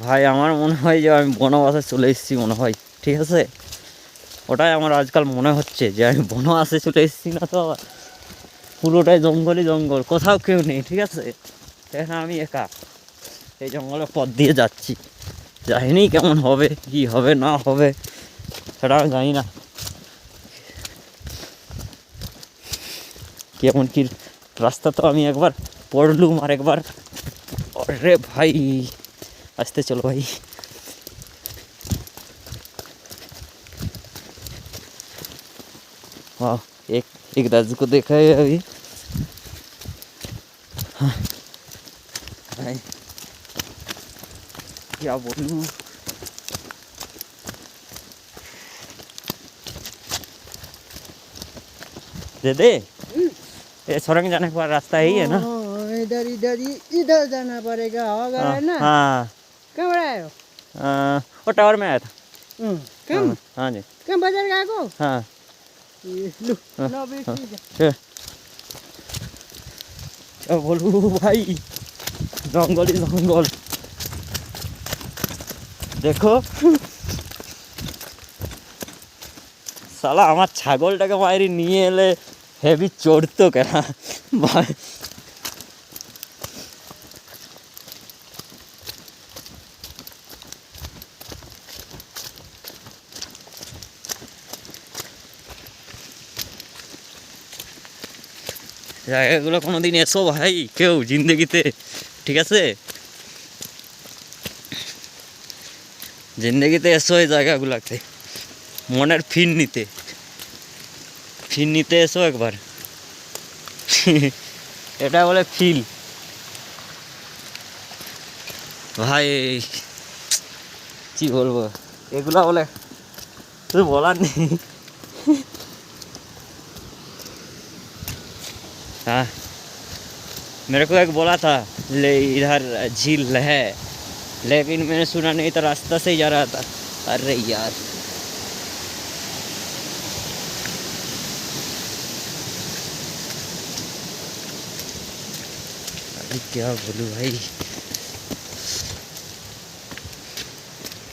ভাই আমার মনে হয় যে আমি বনবাসে চলে এসেছি মনে হয়, ঠিক আছে? ওটাই আমার আজকাল মনে হচ্ছে যে আমি বনবাসে চলে এসেছি, না তো পুরোটাই জঙ্গলই জঙ্গল, কোথাও কেউ নেই, ঠিক আছে? এখানে আমি একা এই জঙ্গলের পথ দিয়ে যাচ্ছি, জানি কেমন হবে, কি হবে না হবে সেটা আমি জানি না। কেমন কি রাস্তা তো আমি একবার পড়লুম আর একবার, अरे भाई आस्ते चलो भाई। हाँ, एक दाजू को देखा है अभी। हाँ भाई क्या बोलूँ, दे दे ये सुरंग जाने का रास्ता यही है ना? इधर इधर इधर जाना पड़ेगा होगा है ना। हाँ कहाँ आए हो? वो टावर में आया था। कम हाँ जी। कम बाजार गए को? हाँ लो हाँ, लो बेटी क्या बोलूँ भाई, जंगल ही जंगल देखो। साला আমার ছাগলটাকে মাইরি নিয়ে এলে হেভি চড়তো কেন ভাই। জায়গাগুলো কোনোদিন এসো ভাই কেউ জিন্দগিতে, ঠিক আছে? জিন্দগিতে এসো এই জায়গাগুলোতে মনের ফিল নিতে এসো একবার। এটা বলে ফিল ভাই, কি বলবো এগুলা বলে তুই বলার নেই। हाँ मेरे को एक बोला था ले इधर झील है, लेकिन मैंने सुना नहीं तो रास्ता से ही जा रहा था। अरे यार अरे क्या बोलूँ भाई।